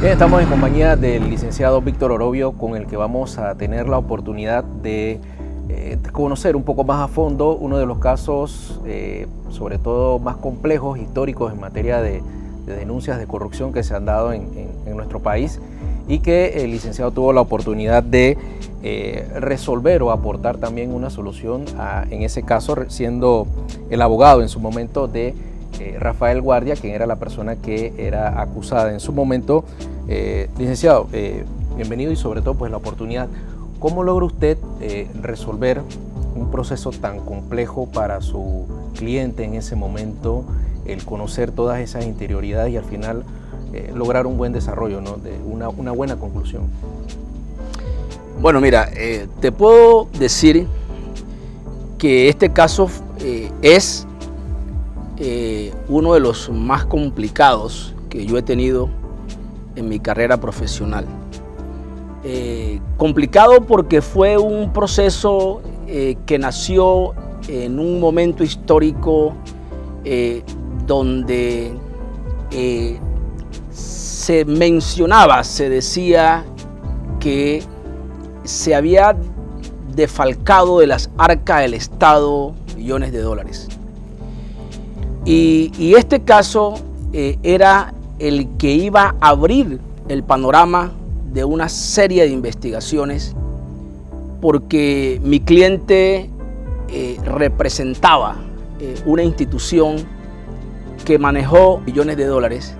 Bien, estamos en compañía del licenciado Víctor Orobio, con el que vamos a tener la oportunidad de conocer un poco más a fondo uno de los casos, sobre todo más complejos, históricos en materia de denuncias de corrupción que se han dado en nuestro país, y que el licenciado tuvo la oportunidad de resolver o aportar también una solución en ese caso, siendo el abogado en su momento de Rafael Guardia, quien era la persona que era acusada en su momento. Licenciado, bienvenido, y sobre todo pues la oportunidad. ¿Cómo logra usted resolver un proceso tan complejo para su cliente en ese momento, el conocer todas esas interioridades y al final lograr un buen desarrollo, ¿no? De una buena conclusión? Bueno, mira, te puedo decir que este caso es uno de los más complicados que yo he tenido en mi carrera profesional. Complicado porque fue un proceso que nació en un momento histórico donde se mencionaba, se decía que se había defalcado de las arcas del Estado millones de dólares. Y este caso era el que iba a abrir el panorama de una serie de investigaciones, porque mi cliente representaba una institución que manejó millones de dólares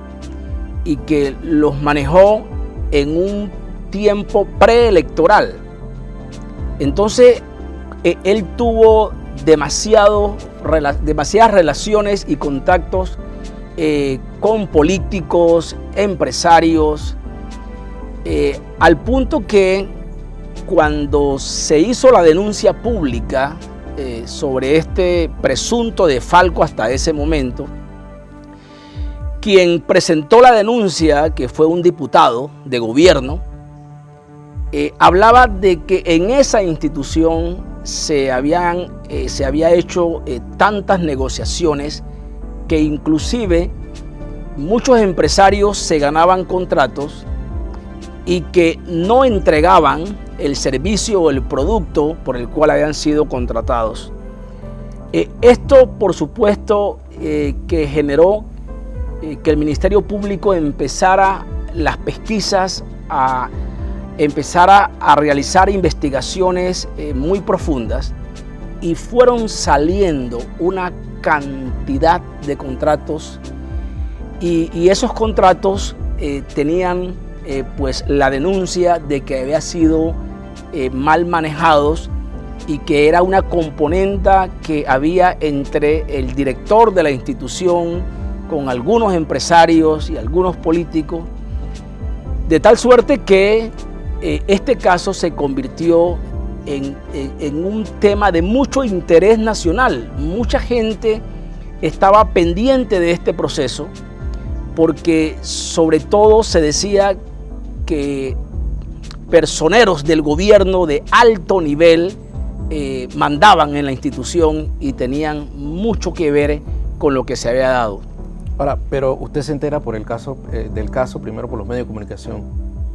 y que los manejó en un tiempo preelectoral. Entonces él tuvo demasiadas relaciones y contactos con políticos, empresarios, al punto que cuando se hizo la denuncia pública sobre este presunto defalco hasta ese momento, quien presentó la denuncia, que fue un diputado de gobierno, hablaba de que en esa institución se había hecho tantas negociaciones que inclusive muchos empresarios se ganaban contratos y que no entregaban el servicio o el producto por el cual habían sido contratados. Esto, por supuesto, que generó que el Ministerio Público empezara las pesquisas, empezara a realizar investigaciones muy profundas, y fueron saliendo una cantidad de contratos, y esos contratos tenían pues la denuncia de que había sido mal manejados, y que era una componenda que había entre el director de la institución con algunos empresarios y algunos políticos, de tal suerte que este caso se convirtió en un tema de mucho interés nacional. Mucha gente estaba pendiente de este proceso, porque sobre todo se decía que personeros del gobierno de alto nivel mandaban en la institución y tenían mucho que ver con lo que se había dado. Ahora, pero usted se entera por el caso, del caso primero por los medios de comunicación,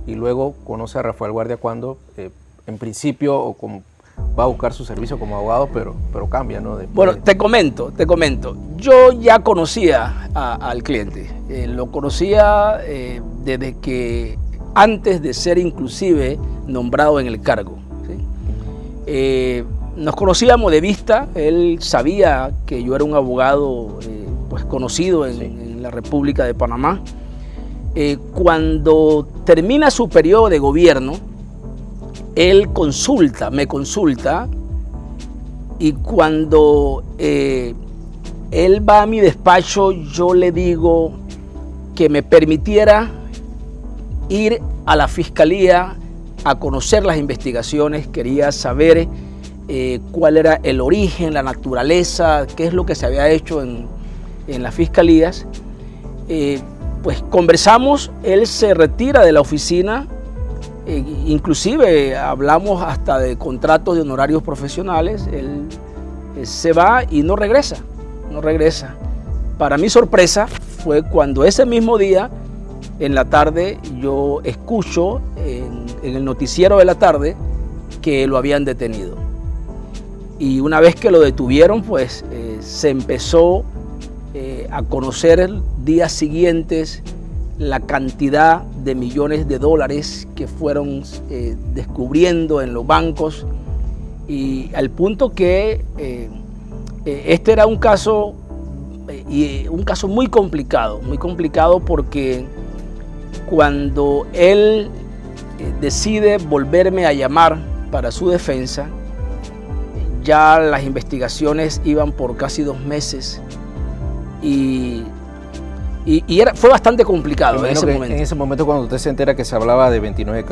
y luego conoce a Rafael Guardia cuando, en principio, va a buscar su servicio como abogado, pero cambia, ¿no? Bueno, te comento. Yo ya conocía al cliente. Lo conocía desde que, antes de ser inclusive nombrado en el cargo, ¿sí? Nos conocíamos de vista. Él sabía que yo era un abogado pues conocido en la República de Panamá. Cuando termina su periodo de gobierno, él me consulta, y cuando él va a mi despacho, yo le digo que me permitiera ir a la fiscalía a conocer las investigaciones. Quería saber cuál era el origen, la naturaleza, qué es lo que se había hecho en las fiscalías. Pues conversamos, él se retira de la oficina, inclusive hablamos hasta de contratos de honorarios profesionales. Él se va y no regresa. Para mi sorpresa fue cuando ese mismo día en la tarde yo escucho en el noticiero de la tarde que lo habían detenido. Y una vez que lo detuvieron, pues se empezó a conocer días siguientes la cantidad de millones de dólares que fueron descubriendo en los bancos, y al punto que este era un caso muy complicado porque cuando él decide volverme a llamar para su defensa, ya las investigaciones iban por casi 2 meses y fue bastante complicado en ese momento. En ese momento, cuando usted se entera que se hablaba de 29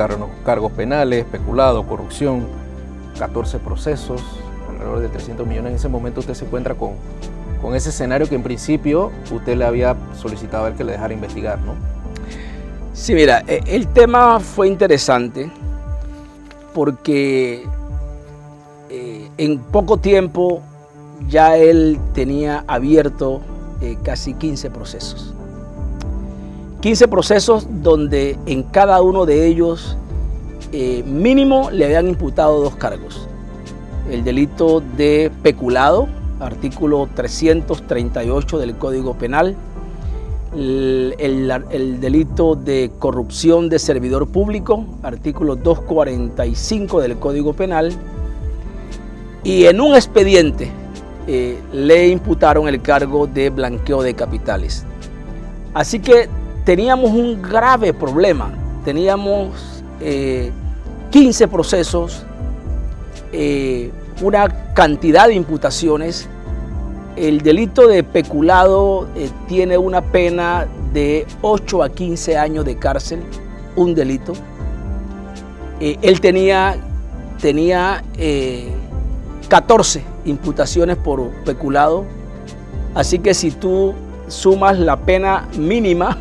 cargos penales, peculado, corrupción, 14 procesos, alrededor de 300 millones, en ese momento usted se encuentra con ese escenario que en principio usted le había solicitado a él que le dejara investigar, ¿no? Sí, mira, el tema fue interesante porque en poco tiempo ya él tenía abierto casi 15 procesos. 15 procesos donde en cada uno de ellos mínimo le habían imputado 2 cargos. El delito de peculado, artículo 338 del Código Penal, el delito de corrupción de servidor público, artículo 245 del Código Penal, y en un expediente le imputaron el cargo de blanqueo de capitales. Así que teníamos un grave problema. Teníamos 15 procesos, una cantidad de imputaciones. El delito de peculado tiene una pena de 8 a 15 años de cárcel, un delito. Él tenía 14 imputaciones por peculado, así que si tú sumas la pena mínima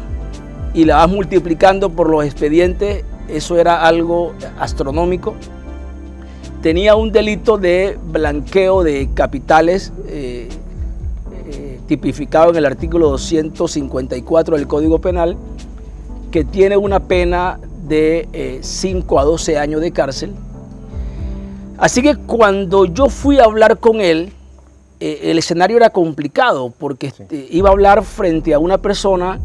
y la vas multiplicando por los expedientes, eso era algo astronómico. Tenía un delito de blanqueo de capitales tipificado en el artículo 254 del Código Penal, que tiene una pena de 5 a 12 años de cárcel. Así que cuando yo fui a hablar con él, el escenario era complicado porque iba a hablar frente a una persona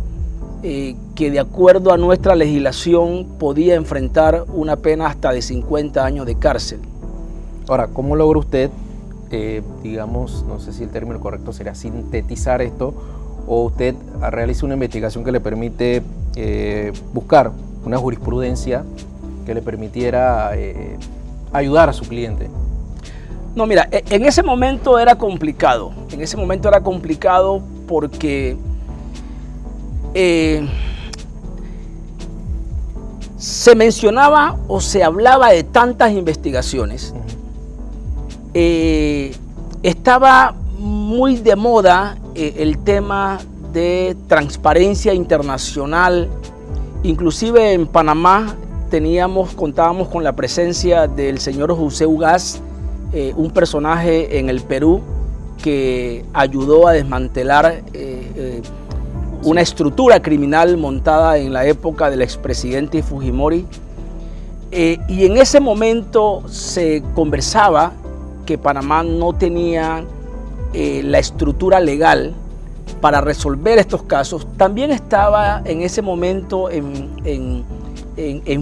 que de acuerdo a nuestra legislación podía enfrentar una pena hasta de 50 años de cárcel. Ahora, ¿cómo logra usted, digamos, no sé si el término correcto sería sintetizar esto, o usted realiza una investigación que le permite buscar una jurisprudencia que le permitiera ayudar a su cliente? No, mira, en ese momento era complicado. En ese momento era complicado porque se mencionaba o se hablaba de tantas investigaciones. Estaba muy de moda el tema de transparencia internacional. Inclusive en Panamá contábamos con la presencia del señor José Ugaz, un personaje en el Perú que ayudó a desmantelar una estructura criminal montada en la época del expresidente Fujimori. Y en ese momento se conversaba que Panamá no tenía la estructura legal para resolver estos casos. También estaba en ese momento en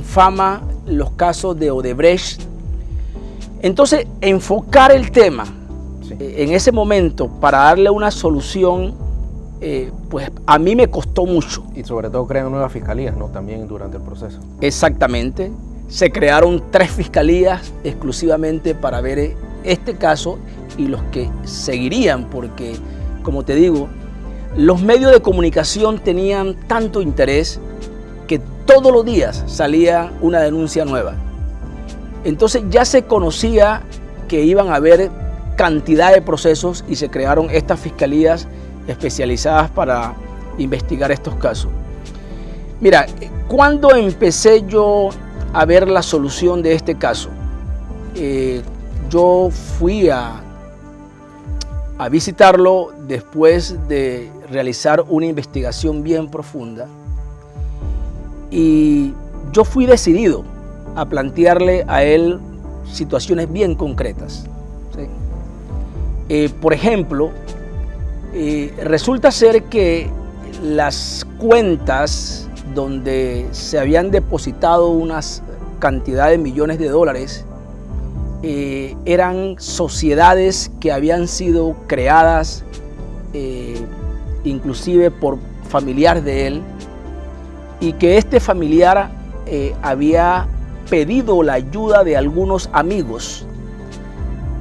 fama los casos de Odebrecht. Entonces, enfocar el tema en ese momento para darle una solución, pues a mí me costó mucho. Y sobre todo crean nuevas fiscalías, ¿no? También durante el proceso. Exactamente. Se crearon 3 fiscalías exclusivamente para ver este caso y los que seguirían, porque, como te digo, los medios de comunicación tenían tanto interés que todos los días salía una denuncia nueva. Entonces ya se conocía que iban a haber cantidad de procesos y se crearon estas fiscalías especializadas para investigar estos casos. Mira, cuando empecé yo a ver la solución de este caso, yo fui a visitarlo después de realizar una investigación bien profunda y yo fui decidido a plantearle a él situaciones bien concretas, ¿sí? Por ejemplo, resulta ser que las cuentas donde se habían depositado unas cantidad de millones de dólares eran sociedades que habían sido creadas inclusive por familiar de él, y que este familiar había pedido la ayuda de algunos amigos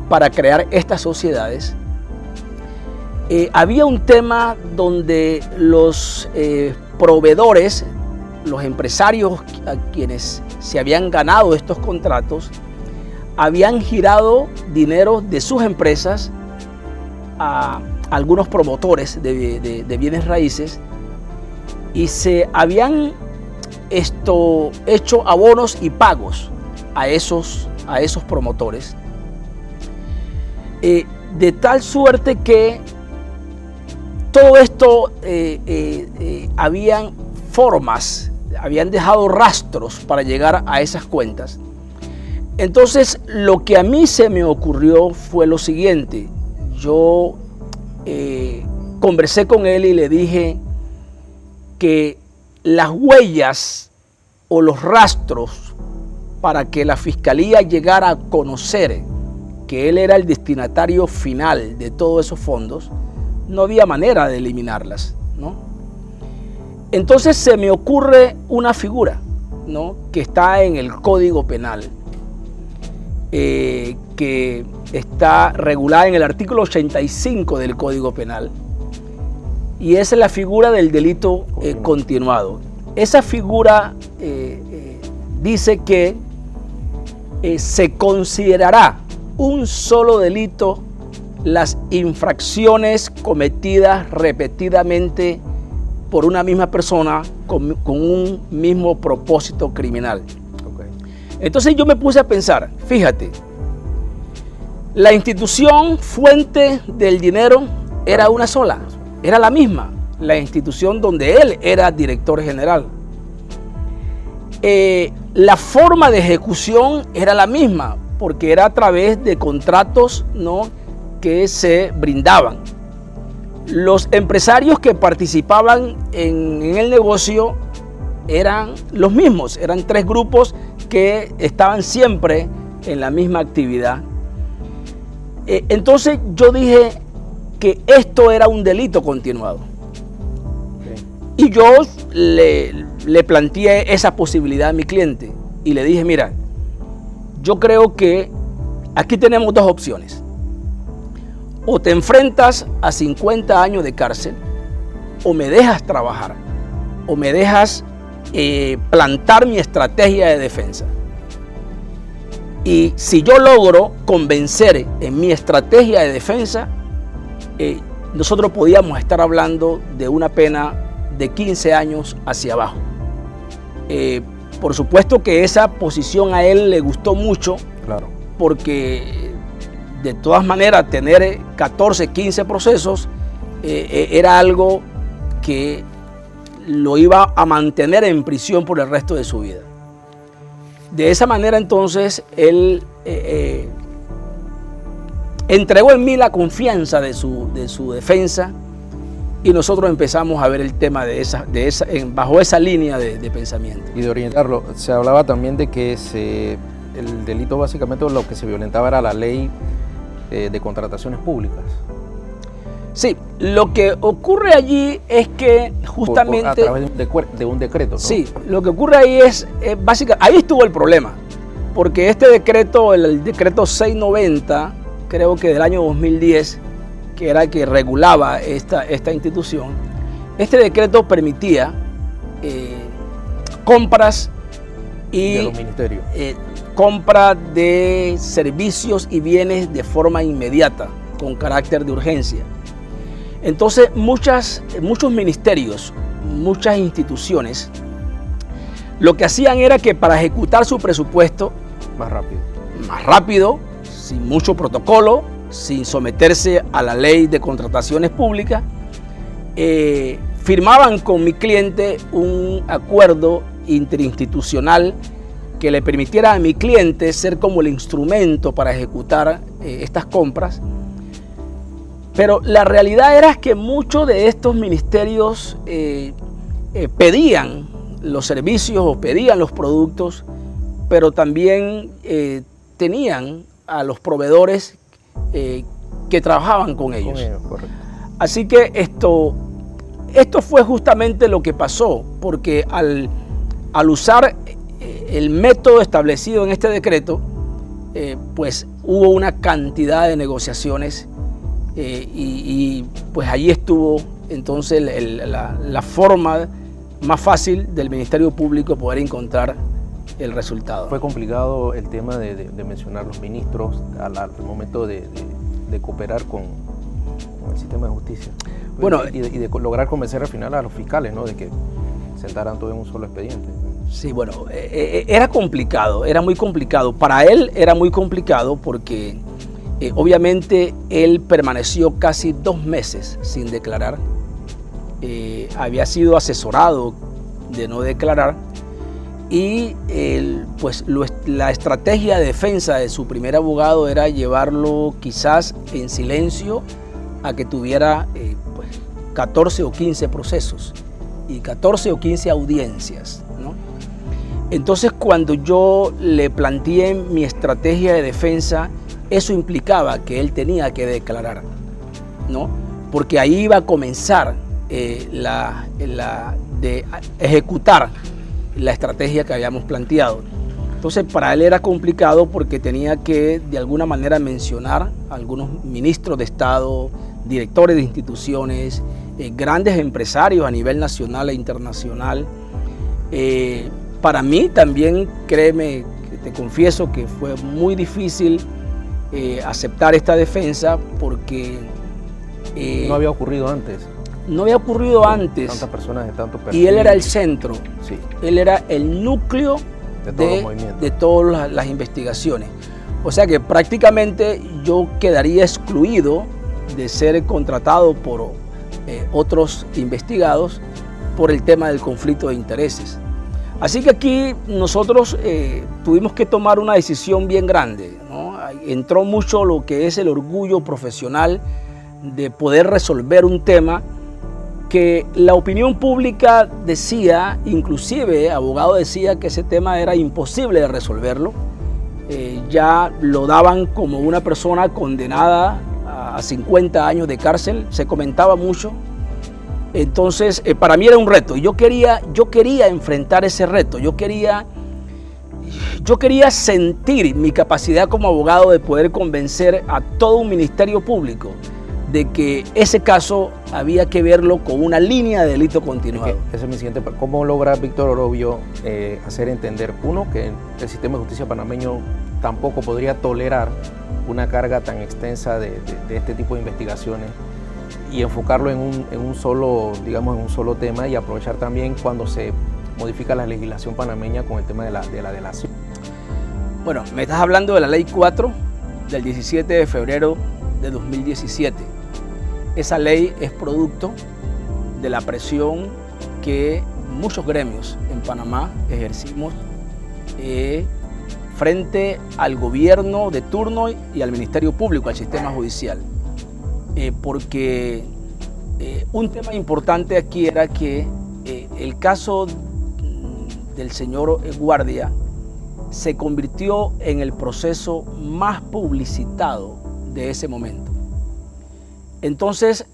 para crear estas sociedades. Había un tema donde los proveedores, los empresarios a quienes se habían ganado estos contratos, habían girado dinero de sus empresas a algunos promotores de bienes raíces y se habían hecho abonos y pagos a esos promotores, de tal suerte que todo esto habían formas, habían dejado rastros para llegar a esas cuentas. Entonces, lo que a mí se me ocurrió fue lo siguiente. Yo conversé con él y le dije que las huellas o los rastros para que la fiscalía llegara a conocer que él era el destinatario final de todos esos fondos, no había manera de eliminarlas, ¿no? Entonces se me ocurre una figura, ¿no?, que está en el Código Penal, que está regulada en el artículo 85 del Código Penal, y esa es la figura del delito continuado. Esa figura dice que se considerará un solo delito las infracciones cometidas repetidamente por una misma persona con un mismo propósito criminal. Okay. Entonces yo me puse a pensar, fíjate, la institución fuente del dinero era una sola, era la misma, la institución donde él era director general. La forma de ejecución era la misma, porque era a través de contratos, ¿no?, que se brindaban. Los empresarios que participaban en el negocio eran los mismos, eran 3 grupos que estaban siempre en la misma actividad. Entonces yo dije que esto era un delito continuado. Okay. Y yo le planteé esa posibilidad a mi cliente y le dije, mira, yo creo que aquí tenemos 2 opciones. O te enfrentas a 50 años de cárcel, o me dejas trabajar, o me dejas plantar mi estrategia de defensa. Y si yo logro convencer en mi estrategia de defensa, nosotros podíamos estar hablando de una pena de 15 años hacia abajo. Por supuesto que esa posición a él le gustó mucho, claro, porque de todas maneras tener 14, 15 procesos era algo que lo iba a mantener en prisión por el resto de su vida. De esa manera entonces él entregó en mí la confianza de su defensa y nosotros empezamos a ver el tema bajo esa línea de pensamiento. Y de orientarlo, se hablaba también de que el delito básicamente lo que se violentaba era la ley de contrataciones públicas. Sí, lo que ocurre allí es que justamente... a través de un decreto, ¿no? Sí, lo que ocurre ahí es básicamente, ahí estuvo el problema, porque este decreto, el decreto 690, creo que del año 2010, que era el que regulaba esta institución, este decreto permitía compras y... de los ministerios. Compra de servicios y bienes de forma inmediata, con carácter de urgencia. Entonces, muchos ministerios, muchas instituciones, lo que hacían era que para ejecutar su presupuesto más rápido, sin mucho protocolo, sin someterse a la ley de contrataciones públicas, firmaban con mi cliente un acuerdo interinstitucional que le permitiera a mi cliente ser como el instrumento para ejecutar estas compras. Pero la realidad era que muchos de estos ministerios pedían los servicios o pedían los productos, pero también tenían a los proveedores que trabajaban con ellos. Correcto. Así que esto fue justamente lo que pasó, porque al usar el método establecido en este decreto, pues hubo una cantidad de negociaciones y pues allí estuvo entonces la forma más fácil del Ministerio Público poder encontrar el resultado. Fue complicado el tema de mencionar los ministros al momento de cooperar con el sistema de justicia. Bueno, y de lograr convencer al final a los fiscales, ¿no?, de que sentaran todo en un solo expediente. Sí, bueno, era complicado, era muy complicado. Para él era muy complicado porque obviamente él permaneció casi 2 meses sin declarar. Había sido asesorado de no declarar y pues la estrategia de defensa de su primer abogado era llevarlo quizás en silencio a que tuviera pues 14 o 15 procesos y 14 o 15 audiencias, ¿no? Entonces, cuando yo le planteé mi estrategia de defensa, eso implicaba que él tenía que declarar, ¿no? Porque ahí iba a comenzar de ejecutar la estrategia que habíamos planteado. Entonces, para él era complicado porque tenía que, de alguna manera, mencionar a algunos ministros de Estado, directores de instituciones, grandes empresarios a nivel nacional e internacional. Para mí también, créeme, te confieso que fue muy difícil aceptar esta defensa porque... no había ocurrido antes. No había ocurrido antes. Tantas personas de tanto perfil. Y él era el centro. Sí. Él era el núcleo de todas las investigaciones. O sea que prácticamente yo quedaría excluido de ser contratado por otros investigados por el tema del conflicto de intereses. Así que aquí nosotros tuvimos que tomar una decisión bien grande, ¿no? Entró mucho lo que es el orgullo profesional de poder resolver un tema que la opinión pública decía, inclusive abogado decía que ese tema era imposible de resolverlo. Ya lo daban como una persona condenada a 50 años de cárcel, se comentaba mucho. Entonces, para mí era un reto. Yo quería enfrentar ese reto. Yo quería sentir mi capacidad como abogado de poder convencer a todo un ministerio público de que ese caso había que verlo con una línea de delito continuado. Ese es mi siguiente. ¿Cómo logra Víctor Orobio hacer entender, uno, que el sistema de justicia panameño tampoco podría tolerar una carga tan extensa de este tipo de investigaciones y enfocarlo en un solo, digamos, en un solo tema, y aprovechar también cuando se modifica la legislación panameña con el tema de la delación? Bueno, me estás hablando de la Ley 4 del 17 de febrero de 2017. Esa ley es producto de la presión que muchos gremios en Panamá ejercimos frente al gobierno de turno y al Ministerio Público, al sistema judicial. Porque un tema importante aquí era que el caso del señor Guardia se convirtió en el proceso más publicitado de ese momento. Entonces,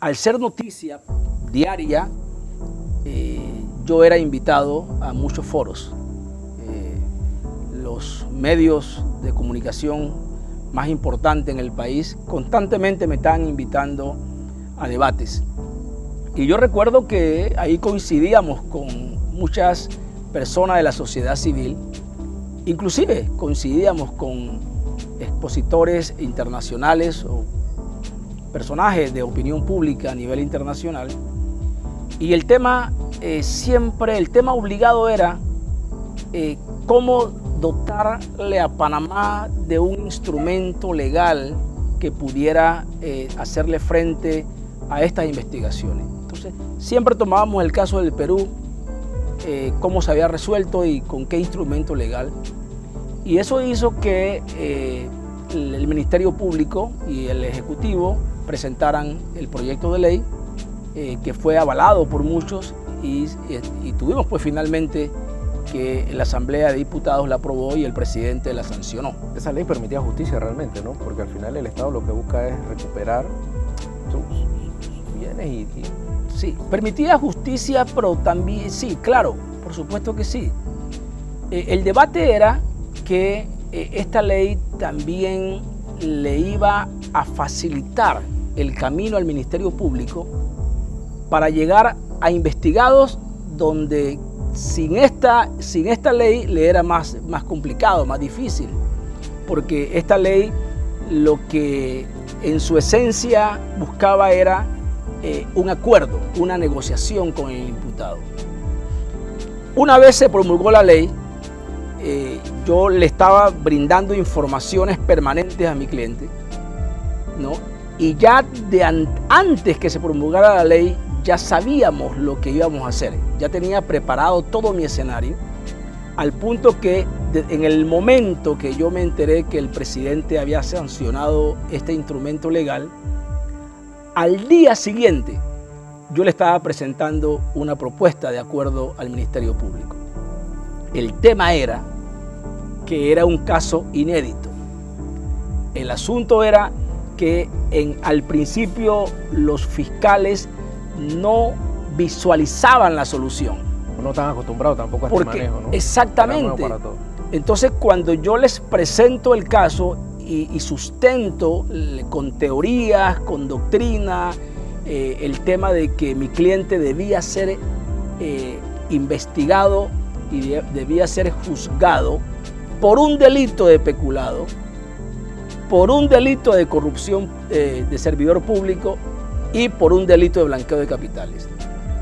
al ser noticia diaria, yo era invitado a muchos foros. Los medios de comunicación más importantes en el país constantemente me estaban invitando a debates. Y yo recuerdo que ahí coincidíamos con muchas personas de la sociedad civil, inclusive coincidíamos con expositores internacionales o personajes de opinión pública a nivel internacional, y el tema siempre, el tema obligado era cómo dotarle a Panamá de un instrumento legal que pudiera hacerle frente a estas investigaciones. Entonces, siempre tomábamos el caso del Perú cómo se había resuelto y con qué instrumento legal. Y eso hizo que el Ministerio Público y el Ejecutivo presentaran el proyecto de ley que fue avalado por muchos y tuvimos pues finalmente que la Asamblea de Diputados la aprobó y el presidente la sancionó. Esa ley permitía justicia realmente, ¿no? Porque al final el Estado lo que busca es recuperar sus bienes y... Sí, permitía justicia, pero también, sí, claro, por supuesto que sí. El debate era que esta ley también le iba a facilitar el camino al Ministerio Público para llegar a investigados donde sin esta ley le era más complicado, más difícil, porque esta ley lo que en su esencia buscaba era un acuerdo, una negociación con el imputado. Una vez se promulgó la ley, yo le estaba brindando informaciones permanentes a mi cliente, ¿no? Y ya antes que se promulgara la ley, ya sabíamos lo que íbamos a hacer. Ya tenía preparado todo mi escenario, al punto que en el momento que yo me enteré que el presidente había sancionado este instrumento legal, al día siguiente yo le estaba presentando una propuesta de acuerdo al Ministerio Público. El tema era que era un caso inédito. El asunto era que al principio los fiscales no visualizaban la solución. No están acostumbrados tampoco a este manejo, ¿no? Exactamente. Entonces, cuando yo les presento el caso y sustento con teorías, con doctrina, el tema de que mi cliente debía ser investigado y debía ser juzgado por un delito de peculado, por un delito de corrupción de servidor público y por un delito de blanqueo de capitales.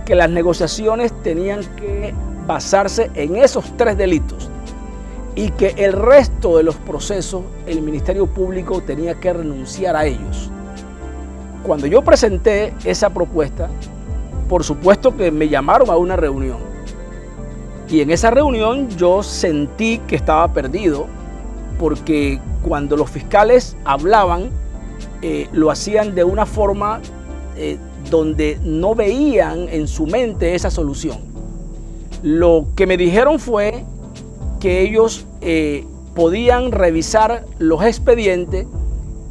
Que las negociaciones tenían que basarse en esos tres delitos y que el resto de los procesos el Ministerio Público tenía que renunciar a ellos. Cuando yo presenté esa propuesta, por supuesto que me llamaron a una reunión. Y en esa reunión yo sentí que estaba perdido, porque cuando los fiscales hablaban, lo hacían de una forma donde no veían en su mente esa solución. Lo que me dijeron fue que ellos podían revisar los expedientes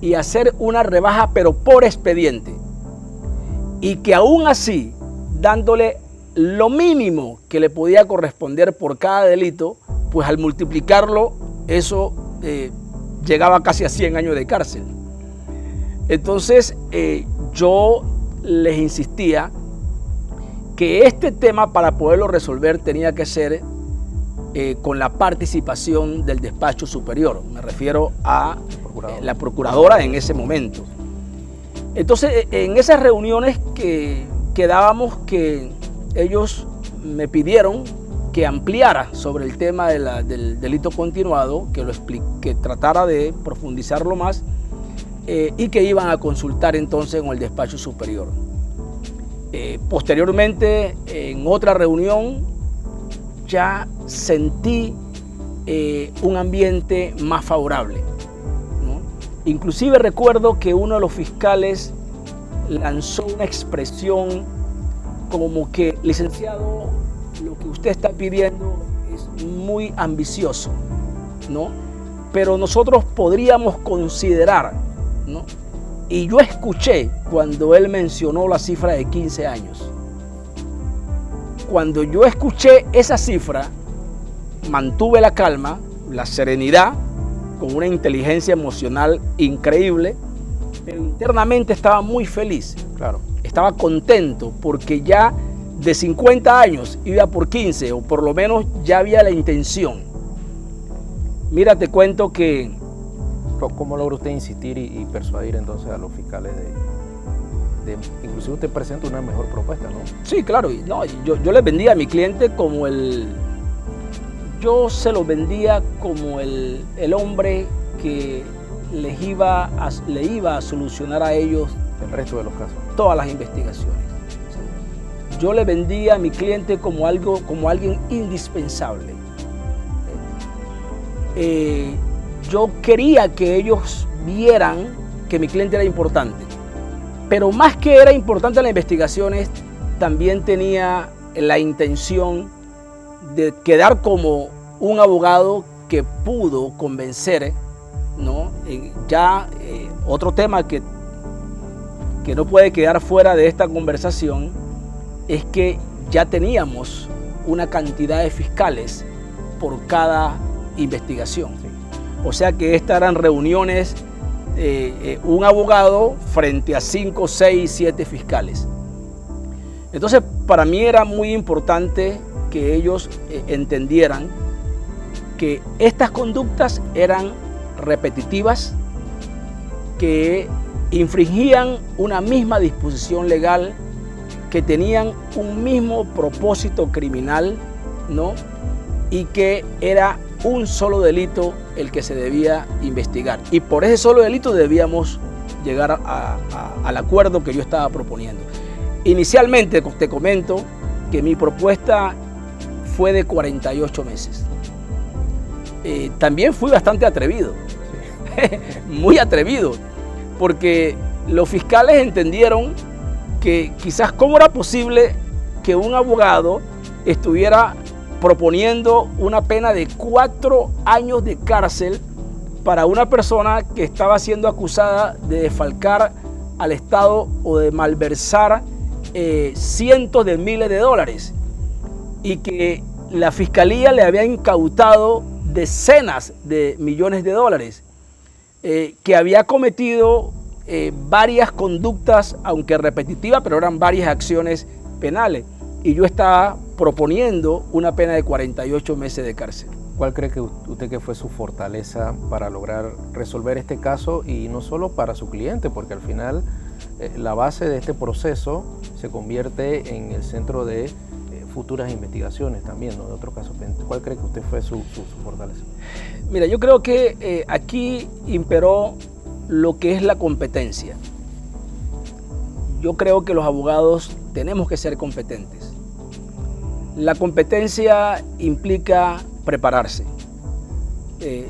y hacer una rebaja, pero por expediente. Y que aún así, dándole lo mínimo que le podía corresponder por cada delito, pues al multiplicarlo, eso llegaba casi a 100 años de cárcel. Entonces, yo les insistía que este tema, para poderlo resolver, tenía que ser con la participación del despacho superior. Me refiero a la procuradora en ese momento. Entonces, en esas reuniones que dábamos, que ellos me pidieron que ampliara sobre el tema del delito continuado, que tratara de profundizarlo más, y que iban a consultar entonces con el despacho superior. Posteriormente, en otra reunión, ya sentí un ambiente más favorable, ¿no? Inclusive recuerdo que uno de los fiscales lanzó una expresión como que, licenciado, lo que usted está pidiendo es muy ambicioso, ¿no? Pero nosotros podríamos considerar, ¿no? Y yo escuché cuando él mencionó la cifra de 15 años. Cuando yo escuché esa cifra, mantuve la calma, la serenidad, con una inteligencia emocional increíble, pero internamente estaba muy feliz. Claro. Estaba contento porque ya de 50 años iba por 15, o por lo menos ya había la intención. Mira, te cuento que... ¿Cómo logra usted insistir y persuadir entonces a los fiscales inclusive usted presenta una mejor propuesta, ¿no? Sí, claro. No, yo les vendía a mi cliente como yo se lo vendía como el hombre que le iba a solucionar a ellos el resto de los casos, todas las investigaciones. yo le vendía a mi cliente como alguien indispensable. Yo quería que ellos vieran que mi cliente era importante, pero más que era importante en las investigaciones, también tenía la intención de quedar como un abogado que pudo convencer, ¿no? Otro tema que no puede quedar fuera de esta conversación es que ya teníamos una cantidad de fiscales por cada investigación. Sí. O sea que estas eran reuniones, un abogado frente a 5, 6, 7 fiscales. Entonces, para mí era muy importante que ellos entendieran que estas conductas eran repetitivas, que infringían una misma disposición legal, que tenían un mismo propósito criminal, ¿no? Y que era un solo delito el que se debía investigar. Y por ese solo delito debíamos llegar al acuerdo que yo estaba proponiendo. Inicialmente te comento que mi propuesta fue de 48 meses. También fui bastante atrevido, muy atrevido, porque los fiscales entendieron que quizás cómo era posible que un abogado estuviera proponiendo una pena de 4 años de cárcel para una persona que estaba siendo acusada de defalcar al Estado o de malversar cientos de miles de dólares, y que la fiscalía le había incautado decenas de millones de dólares, que había cometido varias conductas, aunque repetitivas, pero eran varias acciones penales, y yo estaba proponiendo una pena de 48 meses de cárcel. ¿Cuál cree que usted que fue su fortaleza para lograr resolver este caso, y no solo para su cliente, porque al final la base de este proceso se convierte en el centro de futuras investigaciones también, ¿no? De otros casos pendientes? ¿Cuál cree que usted fue su fortaleza? Mira, yo creo que aquí imperó lo que es la competencia. Yo creo que los abogados tenemos que ser competentes. La competencia implica prepararse,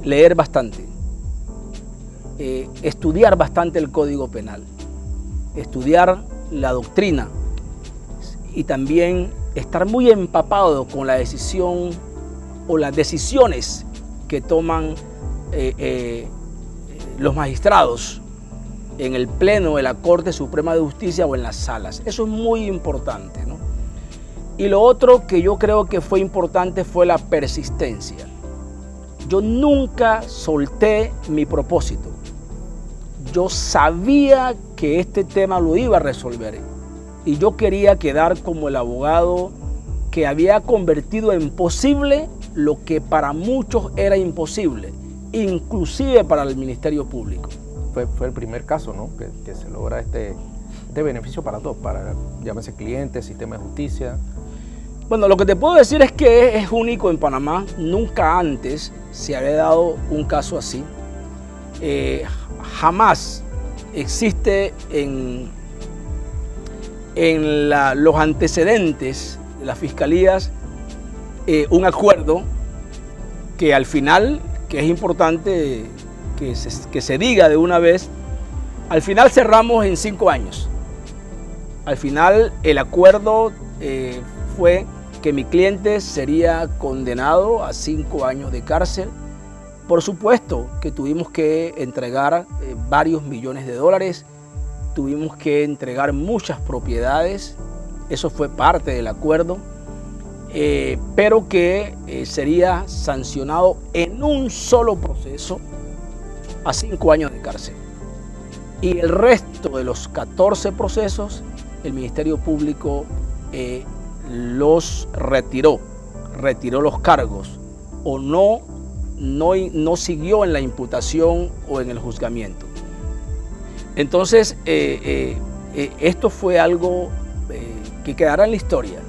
leer bastante, estudiar bastante el Código Penal, estudiar la doctrina y también estar muy empapado con la decisión o las decisiones que toman los magistrados en el pleno de la Corte Suprema de Justicia o en las salas. Eso es muy importante, ¿no? Y lo otro que yo creo que fue importante fue la persistencia. Yo nunca solté mi propósito. Yo sabía que este tema lo iba a resolver, y yo quería quedar como el abogado que había convertido en posible lo que para muchos era imposible, inclusive para el Ministerio Público. Fue el primer caso, ¿no? que se logra este beneficio para todos, para, llámese clientes, sistema de justicia. Bueno, lo que te puedo decir es que es único en Panamá. Nunca antes se había dado un caso así. Jamás existe en los antecedentes de las fiscalías un acuerdo que al final, que es importante que se diga de una vez, al final cerramos en 5 años. Al final el acuerdo fue que mi cliente sería condenado a 5 años de cárcel. Por supuesto que tuvimos que entregar varios millones de dólares, tuvimos que entregar muchas propiedades, eso fue parte del acuerdo, pero que sería sancionado en un solo proceso a 5 años de cárcel. Y el resto de los 14 procesos, el Ministerio Público los retiró los cargos, o no siguió en la imputación o en el juzgamiento. Entonces, esto fue algo que quedará en la historia,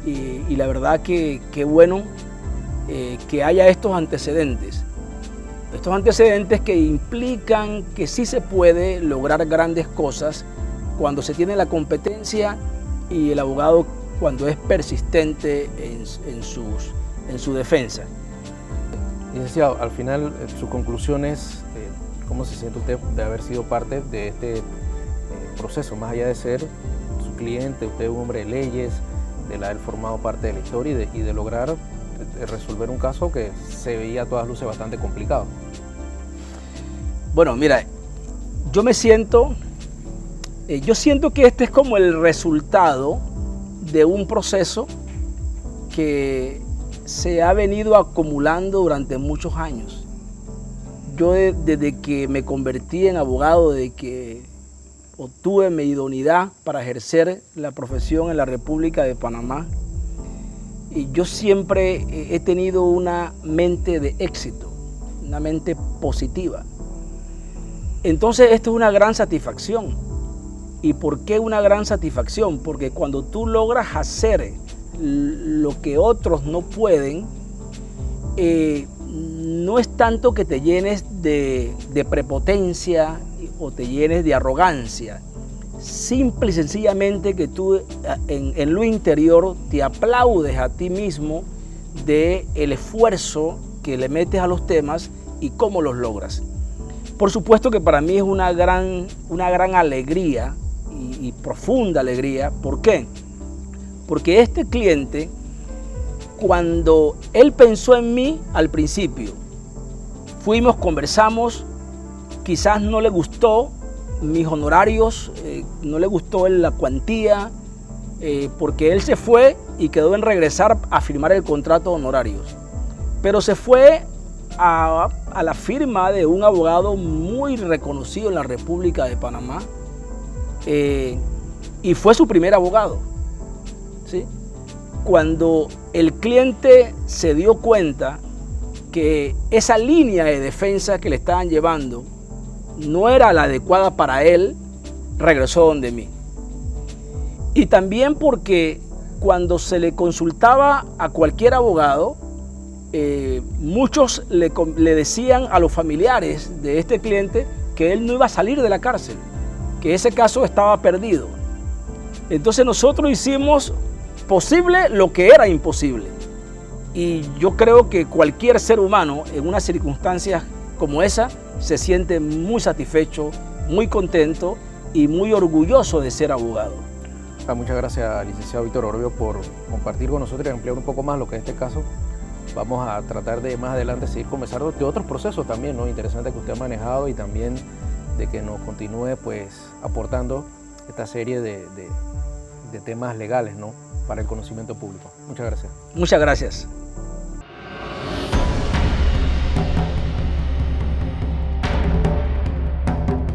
y la verdad que bueno que haya estos antecedentes que implican que sí se puede lograr grandes cosas cuando se tiene la competencia y el abogado cuando es persistente en su defensa. Licenciado, al final, sus conclusiones, ¿cómo se siente usted de haber sido parte de este proceso? Más allá de ser su cliente, usted es un hombre de leyes, de haber formado parte de la historia y de lograr resolver un caso que se veía a todas luces bastante complicado. Bueno, mira, yo siento que este es como el resultado de un proceso que se ha venido acumulando durante muchos años. Yo desde que me convertí en abogado, desde que obtuve mi idoneidad para ejercer la profesión en la República de Panamá, y yo siempre he tenido una mente de éxito, una mente positiva. Entonces esto es una gran satisfacción. ¿Y por qué una gran satisfacción? Porque cuando tú logras hacer lo que otros no pueden, no es tanto que te llenes de prepotencia o te llenes de arrogancia. Simple y sencillamente que tú en lo interior te aplaudes a ti mismo del esfuerzo que le metes a los temas y cómo los logras. Por supuesto que para mí es una gran alegría y profunda alegría. ¿Por qué? Porque este cliente, cuando él pensó en mí al principio, conversamos, quizás no le gustó mis honorarios, no le gustó la cuantía, porque él se fue y quedó en regresar a firmar el contrato de honorarios. Pero se fue a la firma de un abogado muy reconocido en la República de Panamá, y fue su primer abogado, ¿sí? Cuando el cliente se dio cuenta que esa línea de defensa que le estaban llevando no era la adecuada para él, regresó donde mí. Y también porque cuando se le consultaba a cualquier abogado, muchos le decían a los familiares de este cliente que él no iba a salir de la cárcel, que ese caso estaba perdido. Entonces nosotros hicimos posible lo que era imposible. Y yo creo que cualquier ser humano en unas circunstancias como esa se siente muy satisfecho, muy contento y muy orgulloso de ser abogado. Muchas gracias, licenciado Víctor Orobio, por compartir con nosotros y ampliar un poco más lo que es este caso. Vamos a tratar de más adelante seguir conversando de otros procesos también, ¿no? Interesantes que usted ha manejado y también de que nos continúe pues aportando esta serie de temas legales, ¿no? Para el conocimiento público. Muchas gracias. Muchas gracias.